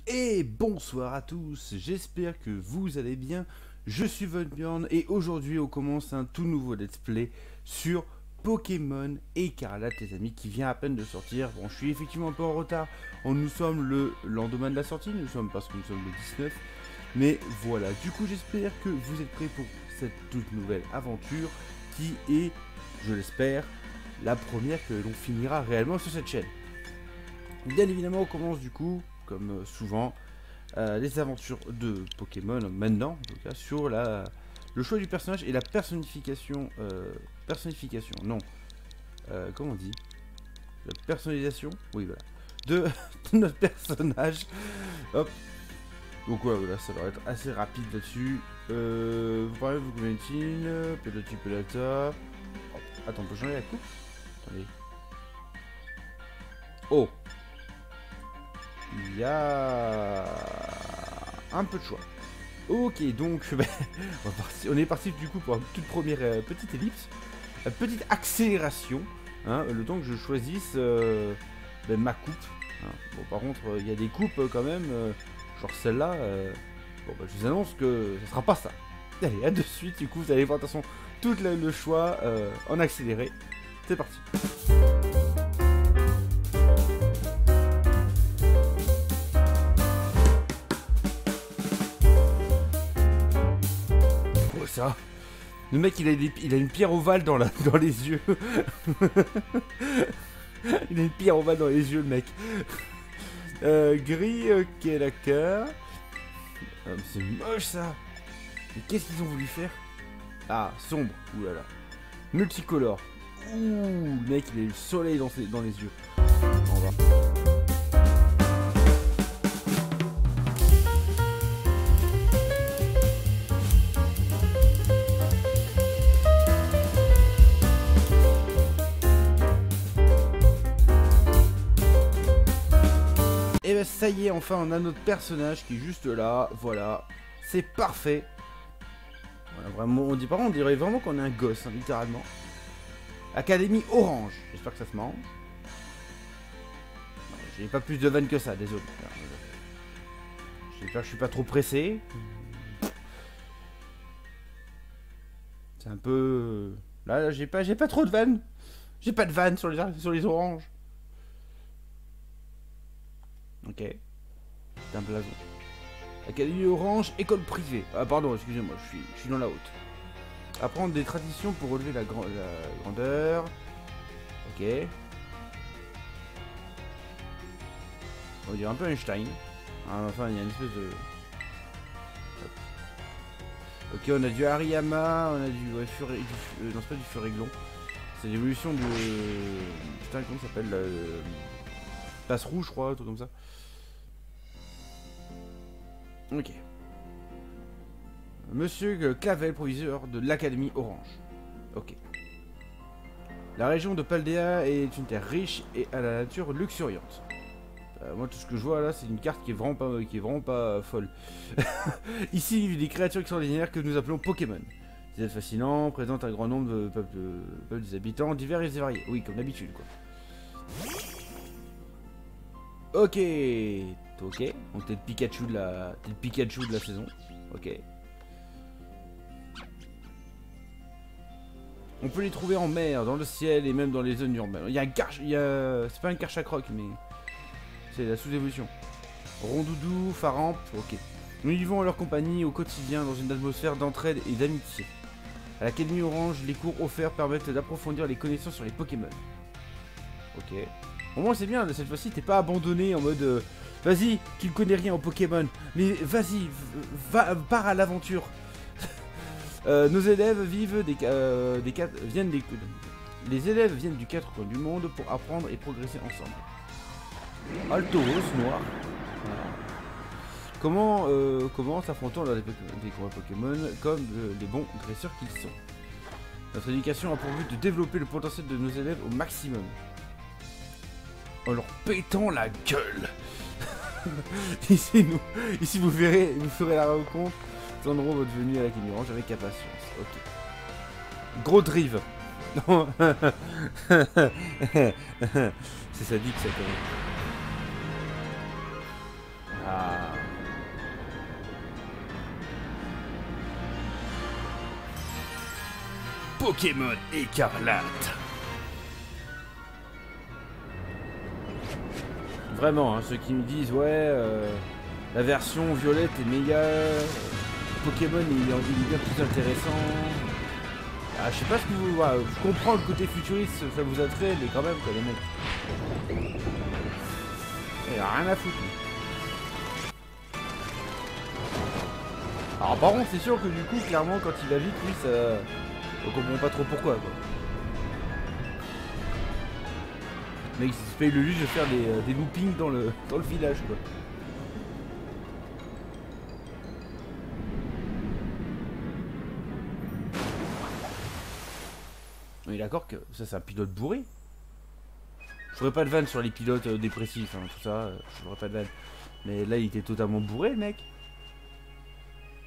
Et bonsoir à tous, j'espère que vous allez bien, je suis Volbjorn et aujourd'hui on commence un tout nouveau let's play sur Pokémon Écarlate les amis qui vient à peine de sortir. Bon, je suis effectivement un peu en retard, nous sommes le lendemain de la sortie, nous sommes parce que nous sommes le 19, mais voilà, du coup j'espère que vous êtes prêts pour cette toute nouvelle aventure qui est, je l'espère, la première que l'on finira réellement sur cette chaîne. Bien évidemment on commence du coup comme souvent, les aventures de Pokémon, maintenant, en tout cas, sur le choix du personnage et la personnification, non, comment on dit, la personnalisation, oui voilà, de notre personnage, hop, donc ouais, voilà, ça va être assez rapide là-dessus, vous parlez, vous connaissez, peloti pelata, hop, attends, on peut changer la coupe, attendez, oh, il y a un peu de choix. Ok, donc on est parti du coup pour une toute première petite ellipse, petite accélération, hein, le temps que je choisisse ma coupe. Hein. Bon, par contre, il y a des coupes quand même, genre celle-là. Bon, bah, je vous annonce que ce sera pas ça. Allez, à de suite. Du coup, vous allez voir de toute façon tout le choix en accéléré. C'est parti. Ça. Le mec il a une pierre ovale dans les yeux. Il a une pierre ovale dans les yeux le mec. Gris, ok d'accord. C'est moche ça. Mais qu'est-ce qu'ils ont voulu faire? Ah, sombre, oulala. Multicolore. Ouh, le mec il a eu le soleil dans les yeux. On va. Et ben ça y est, enfin on a notre personnage qui est juste là, voilà, c'est parfait. Voilà, vraiment, on dirait vraiment qu'on est un gosse, hein, littéralement. Académie Orange, j'espère que ça se mange. J'ai pas plus de vannes que ça, désolé. J'espère que je suis pas trop pressé. C'est un peu... Là j'ai pas trop de vannes. J'ai pas de vannes sur les oranges. Ok. C'est un blason. Académie Orange, école privée. Ah pardon, excusez-moi, je suis dans la haute. Apprendre des traditions pour relever la grandeur. Ok. On va dire un peu Einstein. Enfin, il y a une espèce de... Ok, on a du Hariyama, on a du... Ouais, non, c'est pas du Furéglon. C'est l'évolution de... Putain, comment ça s'appelle Passe rouge, je crois, un truc comme ça. Ok. Monsieur Clavel, proviseur de l'Académie Orange. Ok. La région de Paldea est une terre riche et à la nature luxuriante. Moi, tout ce que je vois là, c'est une carte qui est vraiment pas folle. Ici vivent des créatures extraordinaires que nous appelons Pokémon. Des êtres fascinants, présentent un grand nombre de peuples des habitants, divers et variés. Oui, comme d'habitude, quoi. Ok, ok. Donc t'es le Pikachu de la saison. Ok. On peut les trouver en mer, dans le ciel et même dans les zones urbaines. Il y a un c'est pas un Karchakroc, mais c'est la sous-évolution. Rondoudou, Faramp, ok. Nous vivons en leur compagnie au quotidien dans une atmosphère d'entraide et d'amitié. À l'Académie Orange, les cours offerts permettent d'approfondir les connaissances sur les Pokémon. Ok. Au moins c'est bien, cette fois-ci t'es pas abandonné en mode vas-y, tu ne connais rien au Pokémon, mais vas-y, pars à l'aventure. Nos élèves les élèves viennent du 4 coins du monde pour apprendre et progresser ensemble. Altoros, noir. Voilà. Comment s'affrontons lors des combats Pokémon comme les bons dresseurs qu'ils sont. Notre éducation a pour but de développer le potentiel de nos élèves au maximum. En leur pétant la gueule. ici vous ferez la rencontre. Tendront votre venue à l'Académie Orange avec impatience. Ok. Gros drive. Non. C'est sadique ça quand même. Ah. Pokémon Écarlate. Vraiment, hein, ceux qui me disent ouais, la version violette est méga, Pokémon il est bien plus intéressant. Ah, je sais pas ce que vous... Ouais, je comprends le côté futuriste, ça vous attrait, mais quand même quoi les mecs. Il a rien à foutre. Alors par contre c'est sûr que du coup clairement quand il va vite lui ça... On comprend pas trop pourquoi quoi. Le mec il se paye le luxe de faire des loopings dans le village quoi. On est d'accord que ça c'est un pilote bourré. Je ferais pas de vanne sur les pilotes dépressifs, hein, tout ça, je ferais pas de vanne. Mais là il était totalement bourré le mec.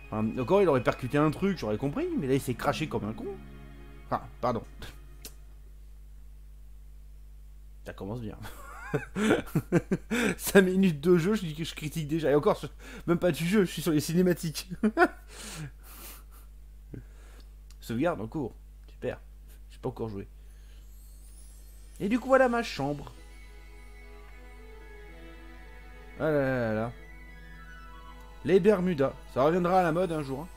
Enfin, encore il aurait percuté un truc, j'aurais compris, mais là il s'est craché comme un con. Enfin, pardon. Ça commence bien. 5 minutes de jeu, je dis que je critique déjà. Et encore, même pas du jeu, je suis sur les cinématiques. Sauvegarde en cours. Super. J'ai pas encore joué. Et du coup, voilà ma chambre. Ah là là là là. Les Bermudas. Ça reviendra à la mode un jour. Hein.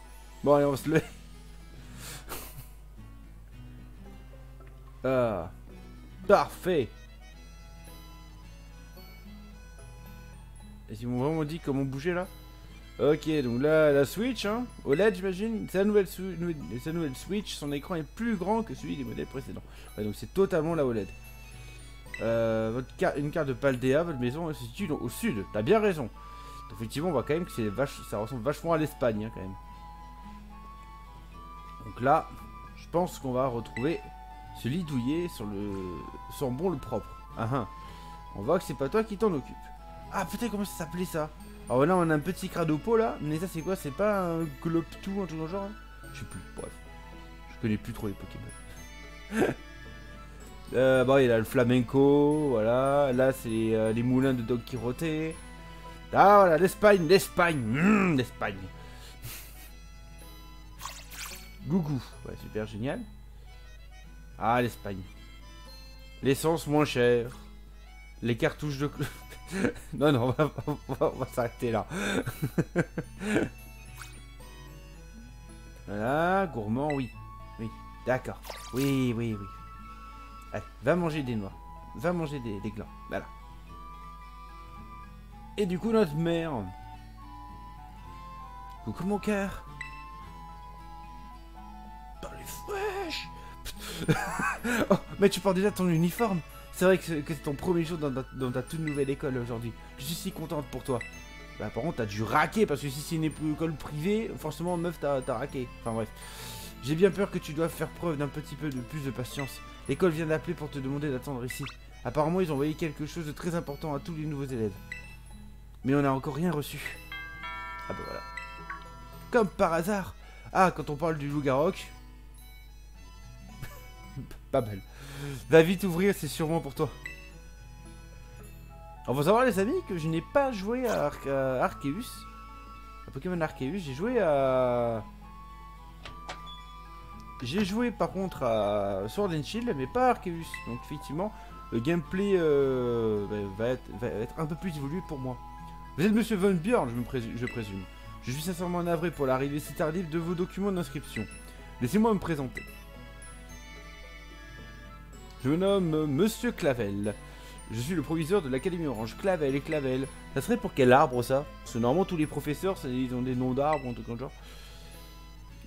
Bon, allez, on va se lever. Ah. Parfait. Est-ce qu'ils m'ont vraiment dit comment bouger là? Ok, donc là, la Switch, hein, OLED j'imagine, sa nouvelle Switch, son écran est plus grand que celui des modèles précédents. Ouais, donc c'est totalement la OLED. Une carte de Paldea, votre maison se situe au sud, t'as bien raison. Donc, effectivement, on voit quand même que ça ressemble vachement à l'Espagne, hein, quand même. Donc là, je pense qu'on va retrouver ce lit douillet sur le... sans bon le propre. Ah, ah. On voit que c'est pas toi qui t'en occupe. Ah putain, comment ça s'appelait ça? Alors là on a un petit Cradopo là, mais ça c'est quoi? C'est pas un Gloptou, un truc dans le genre hein? Je sais plus, bref. Je connais plus trop les Pokémon. Bon il a le flamenco, voilà. Là c'est les moulins de Don Quirote. Ah voilà, l'Espagne, l'Espagne. Gougou, ouais super génial. Ah l'Espagne. L'essence moins chère. Les cartouches de... non, non, on va s'arrêter là. Voilà, gourmand, oui. Oui, d'accord. Oui, oui, oui. Allez, va manger des noix. Va manger des glands. Voilà. Et du coup, notre mère. Coucou mon cœur. Dans les fraîches. Oh, mais tu portes déjà ton uniforme. C'est vrai que c'est ton premier jour dans ta toute nouvelle école aujourd'hui. Je suis si contente pour toi. Bah par contre t'as dû raquer parce que si c'est une école privée, forcément meuf t'as raqué. Enfin bref. J'ai bien peur que tu doives faire preuve d'un petit peu de plus de patience. L'école vient d'appeler pour te demander d'attendre ici. Apparemment ils ont envoyé quelque chose de très important à tous les nouveaux élèves. Mais on n'a encore rien reçu. Ah bah voilà. Comme par hasard. Ah quand on parle du loup-garroc. Pas mal. Va vite ouvrir, c'est sûrement pour toi. Alors faut savoir les amis que je n'ai pas joué à Arceus. À Pokémon Arceus, j'ai joué à... J'ai joué par contre à Sword and Shield, mais pas à Arceus. Donc effectivement, le gameplay va être un peu plus évolué pour moi. Vous êtes Monsieur Von Bjorn, je présume. Je suis sincèrement navré pour l'arrivée si tardive de vos documents d'inscription. Laissez-moi me présenter. Je me nomme Monsieur Clavel. Je suis le proviseur de l'Académie Orange. Clavel et Clavel. Ça serait pour quel arbre ça? Parce que normalement tous les professeurs ils ont des noms d'arbres ou un truc comme genre.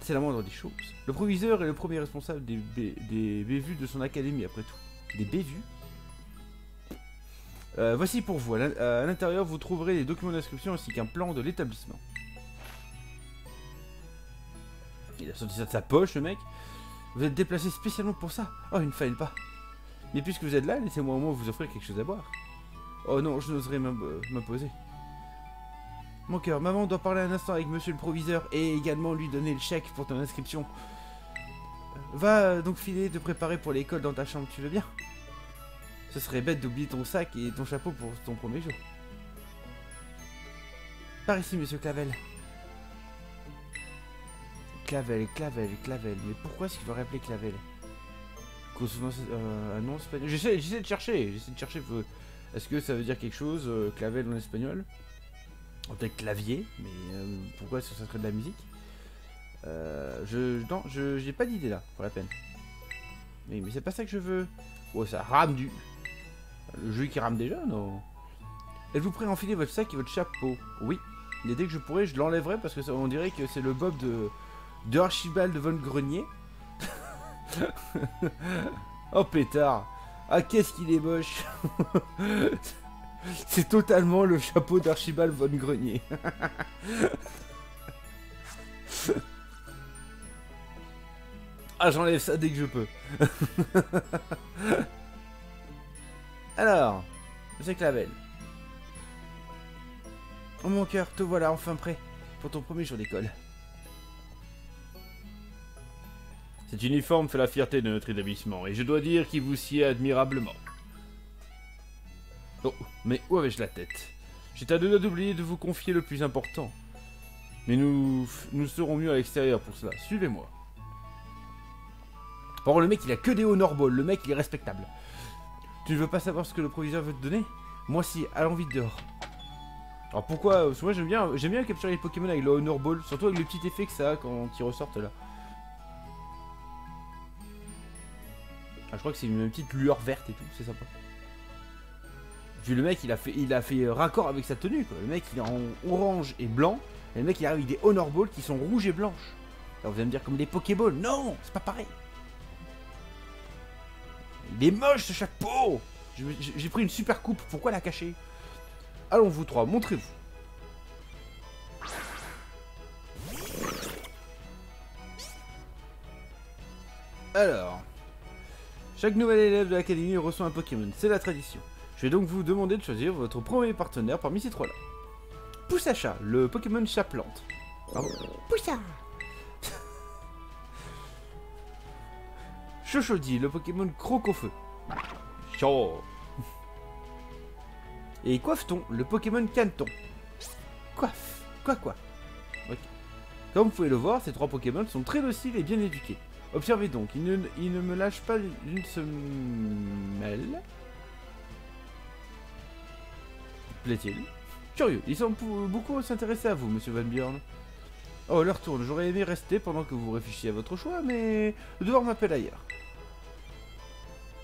C'est la moindre des choses. Le proviseur est le premier responsable des bévues de son académie après tout. Des bévues? Voici pour vous. À l'intérieur vous trouverez les documents d'inscription ainsi qu'un plan de l'établissement. Il a sorti ça de sa poche le mec. Vous êtes déplacé spécialement pour ça? Oh il ne fallait pas. Mais puisque vous êtes là, laissez-moi au moins vous offrir quelque chose à boire. Oh non, je n'oserais m'imposer. Mon cœur, maman doit parler un instant avec monsieur le proviseur et également lui donner le chèque pour ton inscription. Va donc filer te préparer pour l'école dans ta chambre, tu veux bien? Ce serait bête d'oublier ton sac et ton chapeau pour ton premier jour. Par ici, monsieur Clavel. Clavel, Clavel, Clavel. Mais pourquoi est-ce qu'il doit rappeler Clavel? Consonance, un nom espagnol. J'essaie de chercher. Est-ce que ça veut dire quelque chose, Clavel en espagnol? Peut-être clavier, mais pourquoi est-ce que ça serait de la musique? Non, j'ai pas d'idée là, pour la peine. Mais c'est pas ça que je veux. Oh, ça rame du... Le jeu qui rame déjà, non? Êtes-vous prêt à enfiler votre sac et votre chapeau? Oui. Et dès que je pourrai, je l'enlèverai parce que ça, on dirait que c'est le Bob de Archibald de Von Grenier. Oh pétard. Ah, qu'est-ce qu'il est moche. C'est totalement le chapeau d'Archibald Von Grenier. Ah, j'enlève ça dès que je peux. Alors, c'est Clavel. Oh mon cœur, te voilà enfin prêt pour ton premier jour d'école. Cet uniforme fait la fierté de notre établissement et je dois dire qu'il vous sied admirablement. Oh, mais où avais-je la tête? J'étais à deux doigts d'oublier de vous confier le plus important. Mais nous serons mieux à l'extérieur pour cela. Suivez-moi. Par contre, le mec, il a que des honor balls. Le mec, il est respectable. Tu ne veux pas savoir ce que le proviseur veut te donner? Moi, si. Allons vite dehors. Alors pourquoi? Parce que moi, j'aime bien capturer les Pokémon avec le honor ball. Surtout avec le petit effet que ça a quand ils ressortent là. Ah, je crois que c'est une petite lueur verte et tout. C'est sympa. Vu le mec, il a fait raccord avec sa tenue, quoi. Le mec, il est en orange et blanc. Et le mec, il arrive avec des honor balls qui sont rouges et blanches. Alors vous allez me dire comme des Pokéballs. Non, c'est pas pareil. Il est moche ce chapeau. J'ai pris une super coupe. Pourquoi la cacher? Allons vous trois, montrez-vous. Alors, chaque nouvel élève de l'académie reçoit un Pokémon. C'est la tradition. Je vais donc vous demander de choisir votre premier partenaire parmi ces trois-là. Poussacha, le Pokémon chat-plante. Poussa. Chochodi, le Pokémon croc-au-feu. Chaud. Et Coiffeton, le Pokémon Canton. Coiffe. Quoi. Ok. Comme vous pouvez le voir, ces trois Pokémon sont très dociles et bien éduqués. Observez donc, ils ne me lâchent pas d'une semelle. Plaît-il? Curieux, ils sont beaucoup s'intéresser à vous, monsieur Van Bjorn. Oh, leur tourne, j'aurais aimé rester pendant que vous réfléchissiez à votre choix, mais le devoir m'appelle ailleurs.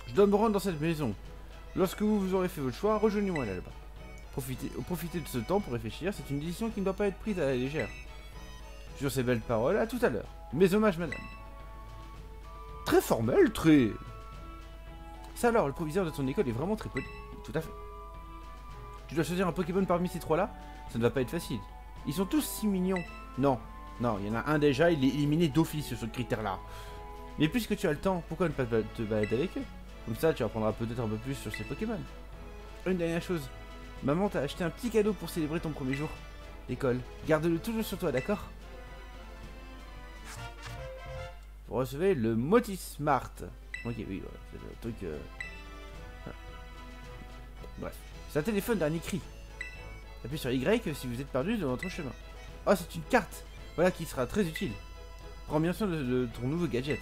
Je dois me rendre dans cette maison. Lorsque vous aurez fait votre choix, rejoignez-moi là-bas. Profitez de ce temps pour réfléchir, c'est une décision qui ne doit pas être prise à la légère. Sur ces belles paroles, à tout à l'heure. Mes hommages, madame. Très formel, très... Ça alors, le proviseur de ton école est vraiment très poli. Tout à fait. Tu dois choisir un Pokémon parmi ces trois-là? Ça ne va pas être facile. Ils sont tous si mignons. Non, il y en a un déjà, il est éliminé d'office sur ce critère-là. Mais puisque tu as le temps, pourquoi ne pas te balader avec eux? Comme ça, tu apprendras peut-être un peu plus sur ces Pokémon. Une dernière chose. Maman t'a acheté un petit cadeau pour célébrer ton premier jour d'école. Garde-le toujours sur toi, d'accord? Vous recevez le Motismart. Ok, oui, voilà, c'est le truc... Bref. C'est un téléphone dernier cri. Appuyez sur Y si vous êtes perdu dans votre chemin. Oh, c'est une carte. Voilà qui sera très utile. Prends bien soin de ton nouveau gadget.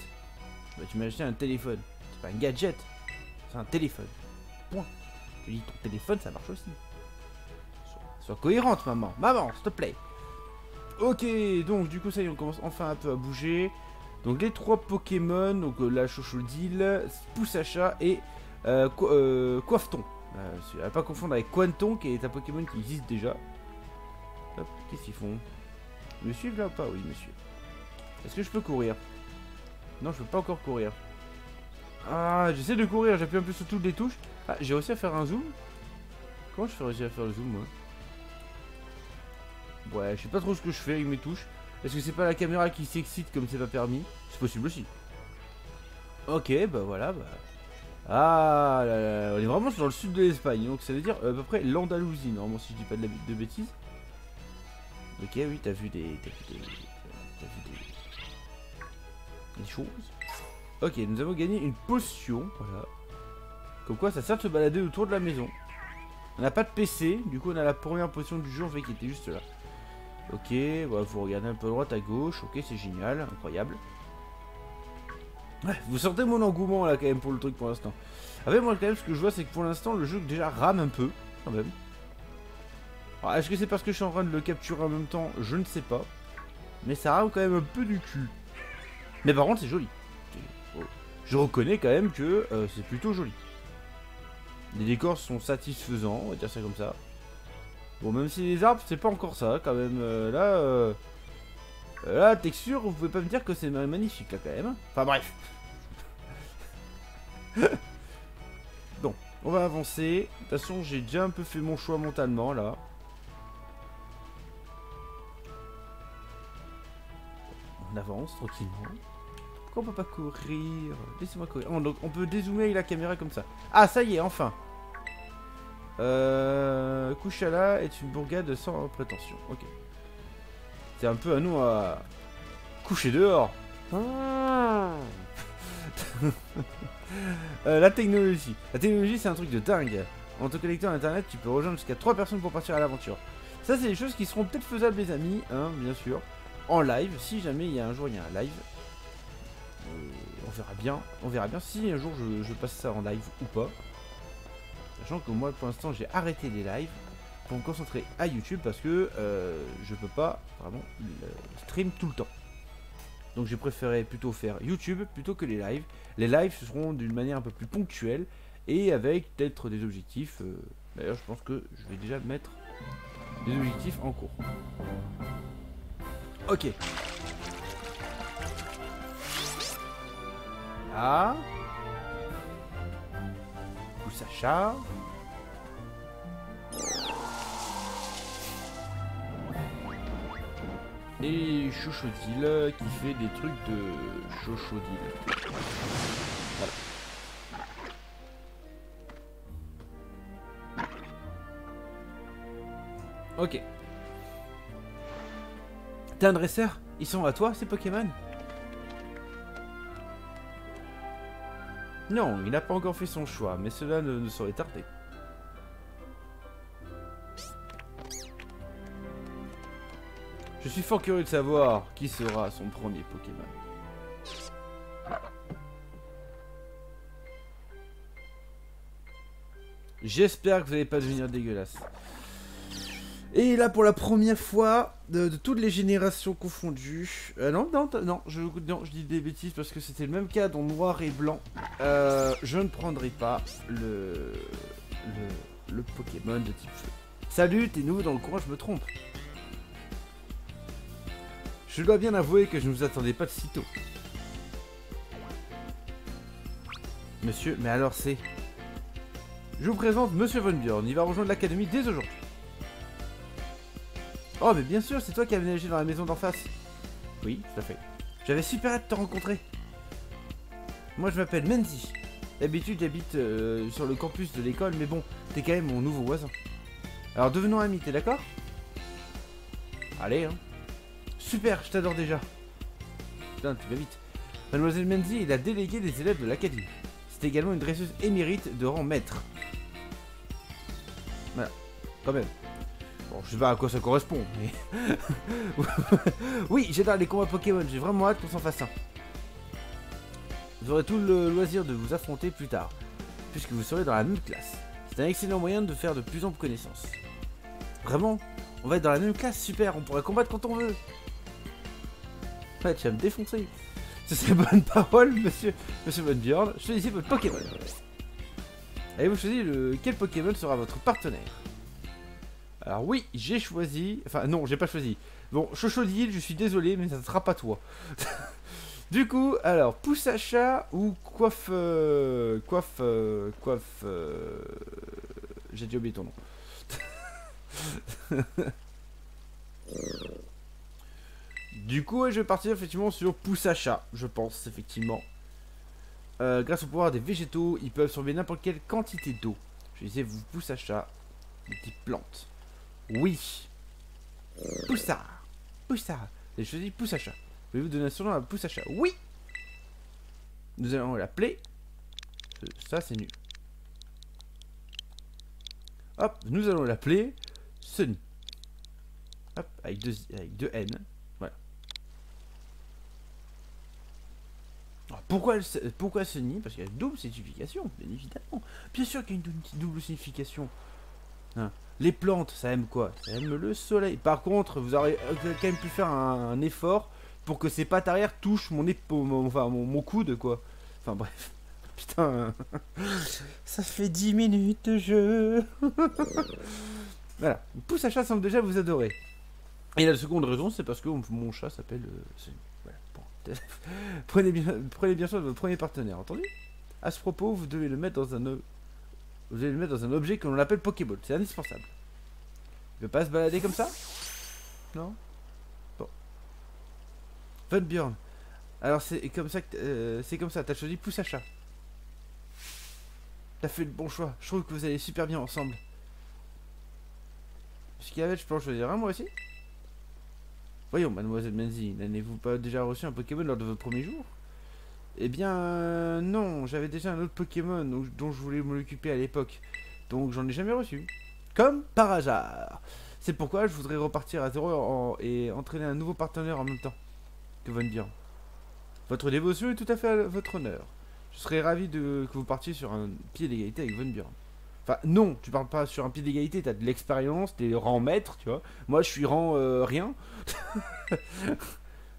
Bah, tu m'as acheté un téléphone. C'est pas un gadget. C'est un téléphone. Point. Je dis ton téléphone, ça marche aussi. Sois cohérente, maman. Maman, s'il te plaît. Ok, donc du coup, ça y est, on commence enfin un peu à bouger. Donc les trois Pokémon, donc la Chochodile, Poussacha et Coiffeton. À pas confondre avec Quanton qui est un Pokémon qui existe déjà. Hop, qu'est-ce qu'ils font? Me suivent là ou pas? Oui, monsieur. Est-ce que je peux courir? Non, je peux pas encore courir. Ah, j'essaie de courir, j'appuie un peu sur toutes les touches. Ah, j'ai réussi à faire un zoom. Comment je fais réussir à faire le zoom, moi? Ouais, je sais pas trop ce que je fais avec mes touches. Est-ce que c'est pas la caméra qui s'excite comme c'est pas permis? C'est possible aussi. Ok, bah voilà, bah... Ah, là, là, on est vraiment dans le sud de l'Espagne, donc ça veut dire à peu près l'Andalousie, normalement, si je dis pas de bêtises. Ok, oui, t'as vu des choses. Ok, nous avons gagné une potion, voilà. Comme quoi, ça sert de se balader autour de la maison. On n'a pas de PC, du coup, on a la première potion du jour, en fait, qui était juste là. Ok, bah, vous regardez un peu à droite, à gauche. Ok, c'est génial, incroyable. Ouais, vous sentez mon engouement là quand même pour le truc pour l'instant. Après moi quand même ce que je vois c'est que pour l'instant le jeu déjà rame un peu quand même. Alors est-ce que c'est parce que je suis en train de le capturer en même temps? Je ne sais pas. Mais ça rame quand même un peu du cul. Mais par contre c'est joli. Je reconnais quand même que c'est plutôt joli. Les décors sont satisfaisants, on va dire ça comme ça. Bon même si les arbres c'est pas encore ça quand même. Là, texture, vous pouvez pas me dire que c'est magnifique là quand même. Enfin bref. Bon, on va avancer. De toute façon, j'ai déjà un peu fait mon choix mentalement là. On avance tranquillement. Pourquoi on peut pas courir? Laissez-moi courir. Oh, donc on peut dézoomer avec la caméra comme ça. Ah, ça y est, enfin. Kushala est une bourgade sans prétention. Ok. C'est un peu à nous à coucher dehors. La technologie. La technologie, c'est un truc de dingue. En te connectant à internet, tu peux rejoindre jusqu'à 3 personnes pour partir à l'aventure. Ça, c'est des choses qui seront peut-être faisables, les amis, hein, bien sûr. En live, si jamais il y a un jour il y a un live. On verra bien. On verra bien si un jour je passe ça en live ou pas. Sachant que moi, pour l'instant, j'ai arrêté les lives pour me concentrer à YouTube parce que je peux pas vraiment stream tout le temps. Donc j'ai préféré plutôt faire YouTube plutôt que les lives. Les lives ce seront d'une manière un peu plus ponctuelle et avec peut-être des objectifs. D'ailleurs je pense que je vais déjà mettre des objectifs en cours. Ok. Ah. Sacha. Et Chochodile qui fait des trucs de Chochodile. Voilà. Ok. T'es un dresseur? Ils sont à toi ces Pokémon? Non, il n'a pas encore fait son choix, mais cela ne saurait tarder. Je suis fort curieux de savoir qui sera son premier Pokémon. J'espère que vous n'allez pas devenir dégueulasse. Et là, pour la première fois de toutes les générations confondues... non, je dis des bêtises parce que c'était le même cas dans noir et blanc. Je ne prendrai pas le Pokémon de type feu. Salut, t'es nouveau dans le coin, je me trompe. Je dois bien avouer que je ne vous attendais pas de sitôt. Monsieur, mais alors c'est... Je vous présente Monsieur Von Bjorn, il va rejoindre l'académie dès aujourd'hui. Oh mais bien sûr, c'est toi qui as aménagé dans la maison d'en face. Oui, tout à fait. J'avais super hâte de te rencontrer. Moi je m'appelle Menzi. D'habitude j'habite sur le campus de l'école, mais bon, t'es quand même mon nouveau voisin. Alors devenons amis, t'es d'accord? Allez hein. Super, je t'adore déjà. Putain, tu vas vite. Mademoiselle Menzi est la déléguée des élèves de l'académie. C'est également une dresseuse émérite de rang maître. Voilà, quand même. Bon, je sais pas à quoi ça correspond, mais... Oui, j'adore les combats Pokémon, j'ai vraiment hâte qu'on s'en fasse un. Vous aurez tout le loisir de vous affronter plus tard, puisque vous serez dans la même classe. C'est un excellent moyen de faire de plus amples connaissances. Vraiment? On va être dans la même classe, super, on pourrait combattre quand on veut. Ouais, tu vas me défoncer. C'est ces bonnes paroles, monsieur Von Bjorn. Choisissez votre Pokémon. Allez-vous choisir quel Pokémon sera votre partenaire? Alors oui, j'ai choisi... Enfin non, j'ai pas choisi. Bon, Chochodile, je suis désolé, mais ça ne sera pas toi. Du coup, alors, Poussacha ou Coiffe... J'ai déjà oublié ton nom. Du coup, ouais, je vais partir effectivement sur Poussacha, je pense, effectivement. Grâce au pouvoir des végétaux, ils peuvent surveiller n'importe quelle quantité d'eau. Je vais essayer de vous Poussacha, des petites plantes. Oui. Poussa. J'ai choisi Poussacha. Pouvez-vous donner un surnom à Poussacha? Oui. Nous allons l'appeler... Ça, c'est nul. Hop, nous allons l'appeler... Sunny. Hop, avec deux N. Voilà. Alors, pourquoi ce nid? Parce qu'il y a une double signification, bien évidemment. Bien sûr qu'il y a une double signification. Hein. Les plantes, ça aime quoi? Ça aime le soleil. Par contre, vous aurez quand même pu faire un effort pour que ces pattes arrière touchent mon coude, quoi. Enfin bref. Putain. Ça fait 10 minutes de jeu. Voilà. Pouce à chat semble déjà vous adorer. Et la seconde raison, c'est parce que mon chat s'appelle... voilà. Bon. Prenez bien soin de votre premier partenaire, entendu? À ce propos, vous devez le mettre dans un objet que l'on appelle Pokéball. C'est indispensable. Il veut pas se balader comme ça? Non? Bon. Von Bjorn. Alors c'est comme ça que c'est comme ça. T'as choisi pouce à chat. T'as fait le bon choix. Je trouve que vous allez super bien ensemble. Puisqu'avec, je peux en choisir un moi aussi. Voyons, mademoiselle Menzi, n'avez-vous pas déjà reçu un Pokémon lors de votre premier jour? Eh bien, non, j'avais déjà un autre Pokémon dont je voulais m'occuper à l'époque. Donc j'en ai jamais reçu. Comme par hasard. C'est pourquoi je voudrais repartir à zéro et entraîner un nouveau partenaire en même temps que Von Bjorn. Votre dévotion est tout à fait à votre honneur. Je serais ravi que vous partiez sur un pied d'égalité avec Von Bjorn. Enfin, non, tu parles pas sur un pied d'égalité, t'as de l'expérience, t'es rang maître, tu vois. Moi, je suis rang rien.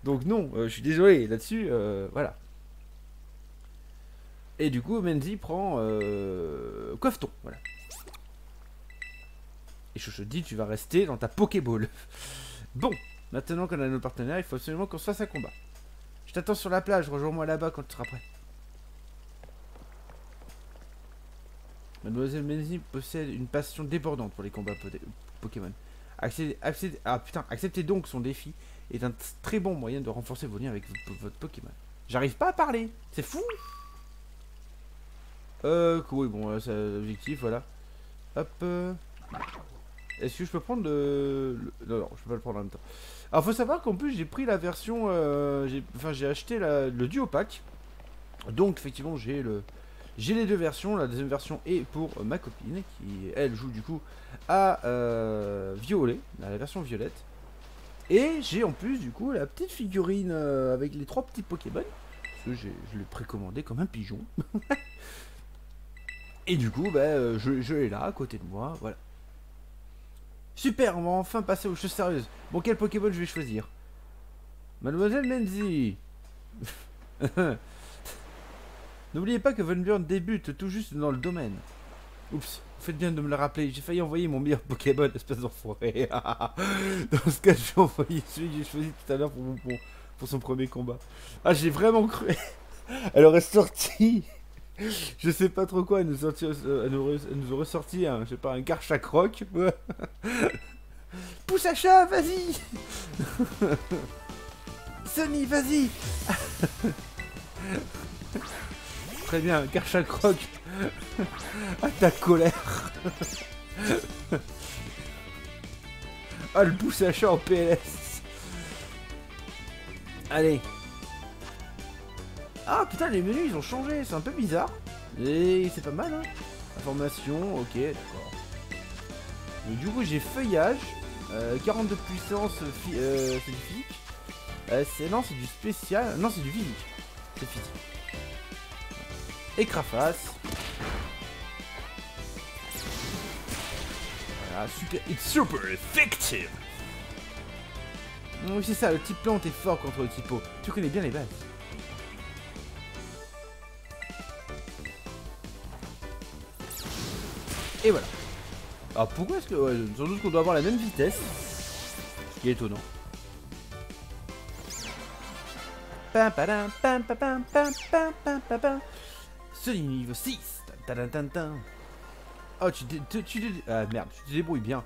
Donc non, je suis désolé, là-dessus, voilà. Et du coup, Menzi prend Coffeton, voilà. Et je te dis, tu vas rester dans ta Pokéball. Bon, maintenant qu'on a nos partenaires, il faut absolument qu'on se fasse un combat. Je t'attends sur la plage, rejoins-moi là-bas quand tu seras prêt. Mademoiselle Menzi possède une passion débordante pour les combats Pokémon. Acceptez donc son défi est un très bon moyen de renforcer vos liens avec votre Pokémon. J'arrive pas à parler, c'est fou. Oui, bon, c'est l'objectif, voilà. Hop. Est-ce que je peux prendre Non, non, je peux pas le prendre en même temps. Alors, faut savoir qu'en plus, j'ai pris la version... j'ai acheté le duo pack. Donc, effectivement, j'ai les deux versions. La deuxième version est pour ma copine, qui, elle, joue du coup à Violet, la version violette. Et j'ai en plus, du coup, la petite figurine avec les 3 petits Pokémon. Parce que je l'ai précommandé comme un pigeon. Et du coup, bah, je l'ai là, à côté de moi, voilà. Super, on va enfin passer aux choses sérieuses. Bon, quel Pokémon je vais choisir? Mademoiselle Menzi. N'oubliez pas que Von Bjorn débute tout juste dans le domaine. Oups, vous faites bien de me le rappeler. J'ai failli envoyer mon meilleur Pokémon, espèce d'enfoiré. Dans ce cas, je vais envoyer celui que j'ai choisi tout à l'heure pour son premier combat. Ah, j'ai vraiment cru. Elle aurait sorti... Je sais pas trop quoi, elle nous aurait sorti un, je sais pas, un Garchakroc. Pousse à chat, vas-y. Sony, vas-y. Très bien, Garchakroc. À ta colère. Ah, le pouce à chat en PLS. Allez. Ah putain, les menus ils ont changé, c'est un peu bizarre. Et c'est pas mal, hein. Information, ok, d'accord. Du coup j'ai feuillage, 40 de puissance, c'est du physique. Non, c'est du spécial, non c'est du physique. C'est physique. Écraface. Voilà, super, it's super effective. Oui c'est ça, le type plante est fort contre le type eau. Tu connais bien les bases. Et voilà. Alors pourquoi est-ce que... Ouais, sans doute qu'on doit avoir la même vitesse. Ce qui est étonnant. Sony niveau 6. Oh, ah merde, tu te débrouilles bien.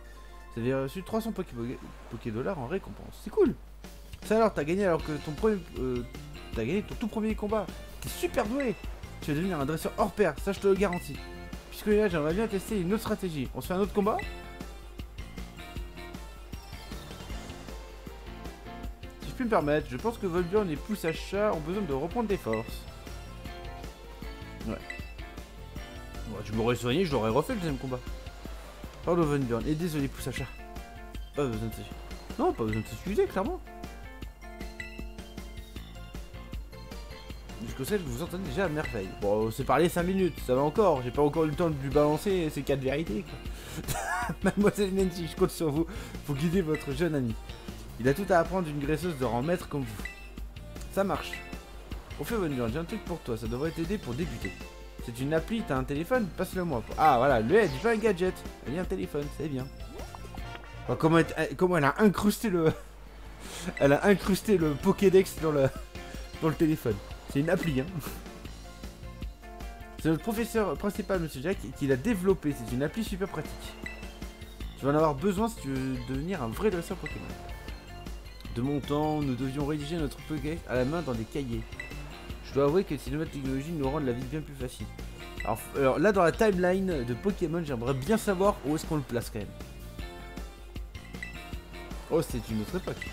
Vous avez reçu 300 Poké-dollars en récompense. C'est cool. Ça alors, t'as gagné alors que ton premier... t'as gagné ton tout premier combat. T'es super doué. Tu vas devenir un dresseur hors pair, ça je te le garantis. Puisque là, j'aimerais bien tester une autre stratégie. On se fait un autre combat? Si je puis me permettre, je pense que Von Bjorn et pouce à chat ont besoin de reprendre des forces. Ouais. Bon, tu m'aurais soigné, je l'aurais refait le deuxième combat. Pardon Von Bjorn, et désolé pouce à chat. Pas besoin de ça. Non, pas besoin de s'excuser, clairement. Jusqu'au 7, vous vous entendez déjà à merveille. Bon, c'est parlé 5 minutes, ça va encore. J'ai pas encore eu le temps de lui balancer ces 4 vérités, quoi. Mademoiselle Nancy, je compte sur vous pour guider votre jeune ami. Il a tout à apprendre d'une graisseuse de rang maître comme vous. Ça marche. Au fait, bonne j'ai un truc pour toi, ça devrait t'aider pour débuter. C'est une appli, t'as un téléphone, passe-le moi. Ah voilà, le elle dit pas un gadget, elle dit un téléphone, c'est bien. Enfin, comment elle a incrusté le... Elle a incrusté le Pokédex dans le téléphone. C'est une appli, hein. C'est notre professeur principal, Monsieur Jack, qui l'a développé. C'est une appli super pratique. Tu vas en avoir besoin si tu veux devenir un vrai dresseur Pokémon. De mon temps, nous devions rédiger notre Pokédex à la main dans des cahiers. Je dois avouer que ces nouvelles technologies nous rendent la vie bien plus facile. Alors là, dans la timeline de Pokémon, j'aimerais bien savoir où est-ce qu'on le place quand même. Oh, c'est une autre époque.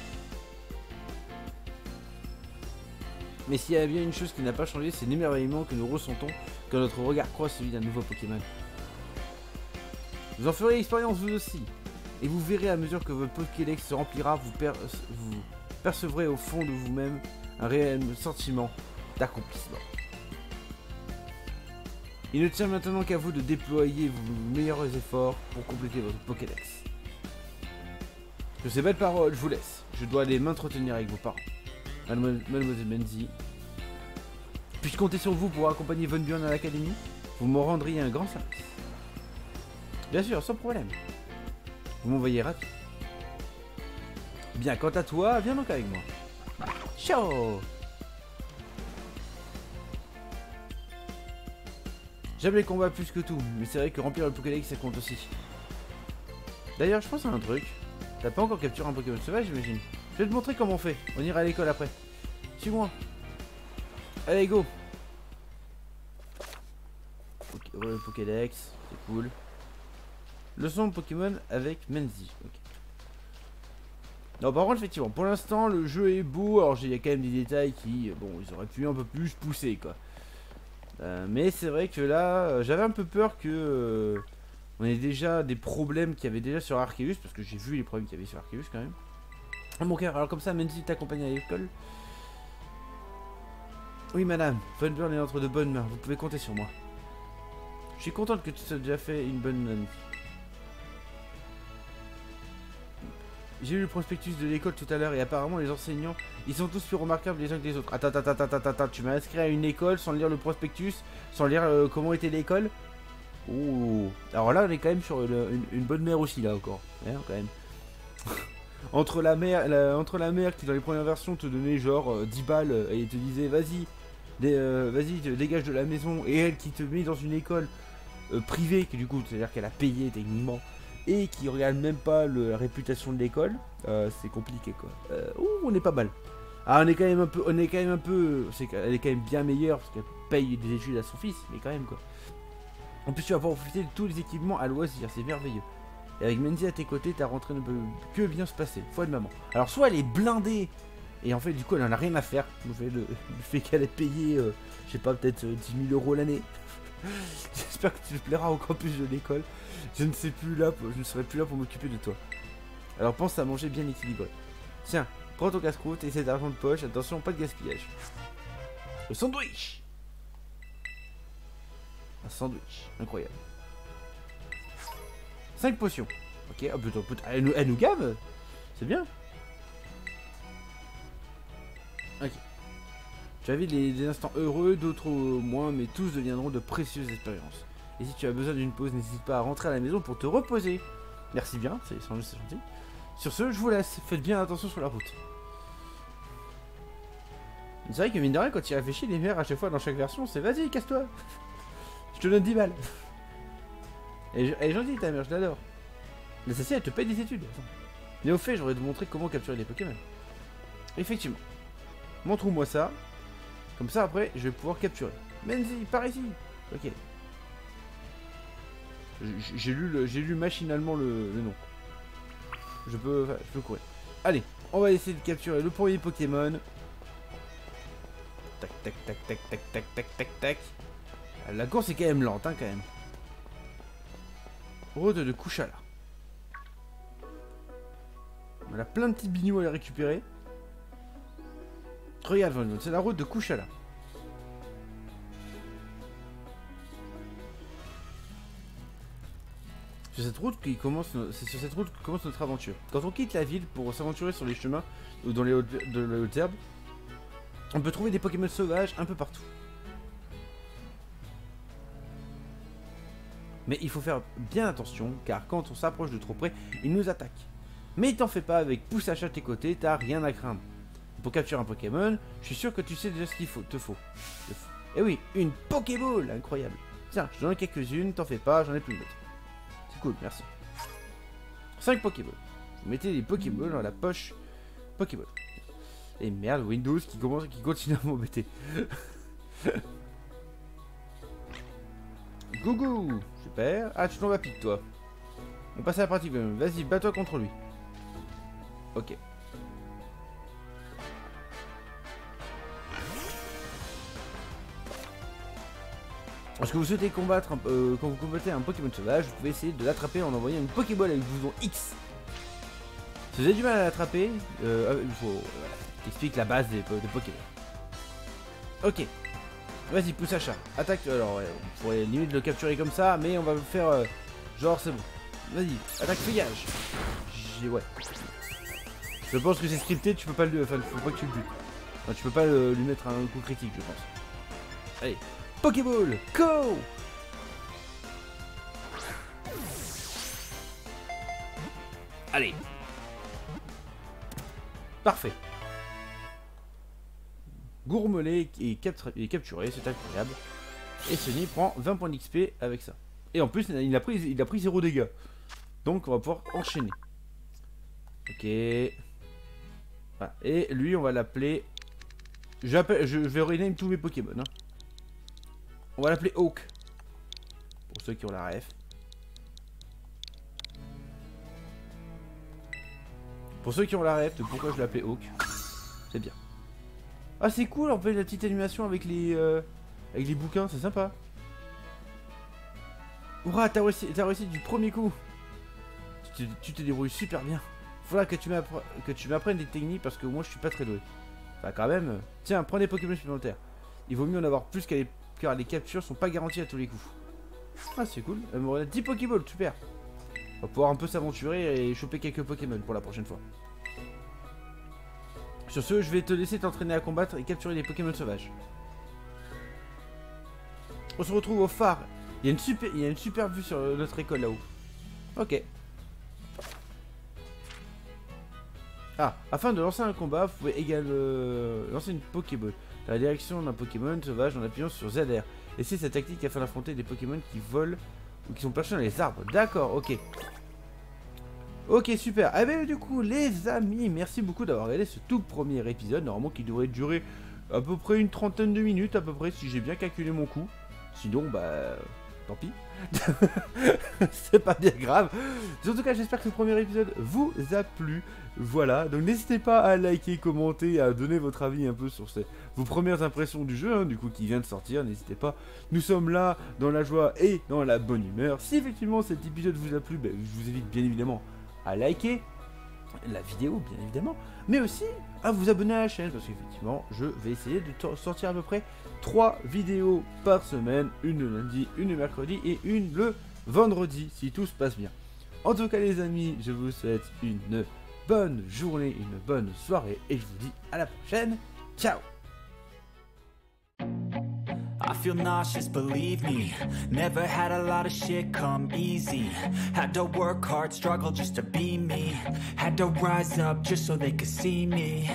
Mais s'il y a bien une chose qui n'a pas changé, c'est l'émerveillement que nous ressentons quand notre regard croise celui d'un nouveau Pokémon. Vous en ferez l'expérience vous aussi. Et vous verrez à mesure que votre Pokédex se remplira, vous percevrez au fond de vous-même un réel sentiment d'accomplissement. Il ne tient maintenant qu'à vous de déployer vos meilleurs efforts pour compléter votre Pokédex. Sur ces belles paroles, je vous laisse. Je dois aller m'entretenir avec vos parents. Mademoiselle Menzi. Puis-je compter sur vous pour accompagner Von Bjorn à l'académie? Vous me rendriez un grand service. Bien sûr, sans problème. Vous m'envoyez ravi. Bien, quant à toi, viens donc avec moi. Ciao. J'aime les combats plus que tout, mais c'est vrai que remplir le Pokédex ça compte aussi. D'ailleurs, je pense à un truc. T'as pas encore capturé un Pokémon sauvage, j'imagine. Je vais te montrer comment on fait. On ira à l'école après. Suis-moi. Allez, go. Pokédex, c'est cool. Leçon de Pokémon avec Menzi. Okay. Non, par contre, effectivement, pour l'instant, le jeu est beau. Alors, il y a quand même des détails qui, bon, ils auraient pu un peu plus pousser, quoi. Mais c'est vrai que là, j'avais un peu peur que on ait déjà des problèmes qu'il y avait déjà sur Arceus, parce que j'ai vu les problèmes qu'il y avait sur Arceus quand même. Oh mon cœur, alors comme ça, Menzi t'accompagne à l'école. Oui, madame, Von Bjorn est entre de bonnes mains. Vous pouvez compter sur moi. Je suis contente que tu sois déjà fait une bonne amie. J'ai lu le prospectus de l'école tout à l'heure et apparemment les enseignants, ils sont tous plus remarquables les uns que les autres. Attends, tu m'as inscrit à une école sans lire le prospectus, sans lire comment était l'école. Oh, alors là on est quand même sur une bonne mère aussi là encore, hein, quand même. entre la mère qui dans les premières versions te donnait genre 10 balles et te disait vas-y, dégage de la maison, et elle qui te met dans une école privée, que du coup c'est à dire qu'elle a payé techniquement. Et qui regarde même pas la réputation de l'école, c'est compliqué quoi. On est pas mal. Ah, on est quand même un peu, elle est quand même bien meilleure parce qu'elle paye des études à son fils, mais quand même quoi. En plus tu vas pouvoir profiter de tous les équipements à loisir, c'est merveilleux. Et avec Menzi à tes côtés, ta rentrée ne peut que bien se passer, foi de maman. Alors soit elle est blindée, et en fait du coup elle en a rien à faire, le fait qu'elle ait payé, je sais pas, peut-être 10 000 € l'année. J'espère que tu te plairas au campus de l'école. Je ne serai plus là pour m'occuper de toi. Alors pense à manger bien équilibré. Tiens, prends ton casse-croûte et cet argent de poche. Attention, pas de gaspillage. Le sandwich. Un sandwich, incroyable. 5 potions. Ok, oh putain, elle nous gave. C'est bien. Ok. Tu as vu des instants heureux, d'autres moins, mais tous deviendront de précieuses expériences. Et si tu as besoin d'une pause, n'hésite pas à rentrer à la maison pour te reposer. Merci bien, c'est gentil. Sur ce, je vous laisse. Faites bien attention sur la route. C'est vrai que mine de rien, quand il réfléchit, les mères à chaque fois dans chaque version, c'est vas-y, casse-toi. Je te donne 10 balles. Elle est gentille ta mère, je l'adore. L'assassin, elle te paye des études. Attends. Mais au fait, j'aurais te montrer comment capturer les Pokémon. Effectivement. Montre-moi ça. Comme ça, après, je vais pouvoir capturer. Menzi, par ici. Ok. J'ai lu machinalement le nom. Je peux courir. Allez, on va essayer de capturer le premier Pokémon. Tac, tac, tac, tac, tac, tac, tac, tac, tac. La course est quand même lente, hein, quand même. Route de Kushala. On a plein de petits bignous à les récupérer. Regarde, c'est la route de Kushala. C'est sur cette route que commence notre aventure. Quand on quitte la ville pour s'aventurer sur les chemins ou dans les hautes herbes, on peut trouver des Pokémon sauvages un peu partout. Mais il faut faire bien attention, car quand on s'approche de trop près, ils nous attaquent. Mais t'en fais pas, avec Poussacha à tes côtés, t'as rien à craindre. Pour capturer un Pokémon, je suis sûr que tu sais déjà ce qu'il te faut. Et oui, une Pokéball, incroyable. Tiens, j'en ai quelques-unes, t'en fais pas, j'en ai plus de mettre. C'est cool, merci. 5 Pokéballs. Vous mettez les Pokéballs dans la poche Pokéball. Et merde, Windows qui continue à m'embêter. Gougou, super. Ah, tu tombes à pic, toi. On passe à la pratique, vas-y, bats-toi contre lui. Ok. Lorsque vous souhaitez combattre, quand vous combattez un Pokémon sauvage, vous pouvez essayer de l'attraper en envoyant une Pokéball avec le bouton X. Si vous avez du mal à l'attraper, il faut... T'explique la base de Pokémon. Ok. Vas-y, Poussacha. Attaque. Alors, ouais, on pourrait limite le capturer comme ça, mais on va le faire genre c'est bon. Vas-y, attaque feuillage. Ouais. Je pense que c'est scripté, tu peux pas le... Enfin, faut pas que tu le butes. Enfin, tu peux pas lui mettre un coup critique, je pense. Allez. Pokéball, go! Allez. Parfait. Gourmelé et capturé, c'est incroyable. Et Sony prend 20 points d'XP avec ça. Et en plus, il a pris 0 dégâts. Donc on va pouvoir enchaîner. Ok. Voilà. Et lui, on va l'appeler... Je vais rename tous mes Pokémon. Hein. On va l'appeler Hawk. Pour ceux qui ont la ref. Pour ceux qui ont la ref de pourquoi je l'appelais Hawk. C'est bien. Ah, c'est cool, on fait la petite animation avec les bouquins, c'est sympa. Ouah, t'as réussi du premier coup. Tu te débrouilles super bien. Faudra que tu m'apprennes des techniques parce que moi je suis pas très doué. Enfin, quand même. Tiens, prends des Pokémon supplémentaires. Il vaut mieux en avoir plus car les captures sont pas garanties à tous les coups. Ah, c'est cool. On a 10 Pokéballs, super. On va pouvoir un peu s'aventurer et choper quelques Pokémon pour la prochaine fois. Sur ce, je vais te laisser t'entraîner à combattre et capturer des Pokémon sauvages. On se retrouve au phare. Il y a une super vue sur notre école là-haut. Ok. Ah, afin de lancer un combat, vous pouvez également lancer une Pokéball dans la direction d'un Pokémon sauvage en appuyant sur ZR. Et c'est cette tactique afin d'affronter des Pokémon qui volent ou qui sont perchés dans les arbres. D'accord, ok. Ok, super. Ah ben du coup, les amis, merci beaucoup d'avoir regardé ce tout premier épisode. Normalement, qui devrait durer à peu près une trentaine de minutes, à peu près, si j'ai bien calculé mon coup. Sinon, bah... tant pis. C'est pas bien grave. En tout cas, j'espère que ce premier épisode vous a plu. Voilà, donc n'hésitez pas à liker, commenter, à donner votre avis un peu sur vos premières impressions du jeu, hein, du coup qui vient de sortir, n'hésitez pas. Nous sommes là dans la joie et dans la bonne humeur. Si effectivement cet épisode vous a plu, ben, je vous invite bien évidemment à liker la vidéo, bien évidemment, mais aussi à vous abonner à la chaîne, parce qu'effectivement, je vais essayer de sortir à peu près 3 vidéos par semaine, une le lundi, une le mercredi et une le vendredi, si tout se passe bien. En tout cas les amis, je vous souhaite une bonne journée, une bonne soirée, et je vous dis à la prochaine, ciao. I feel nauseous, believe me. Never had a lot of shit come easy. Had to work hard, struggle just to be me. Had to rise up just so they could see me.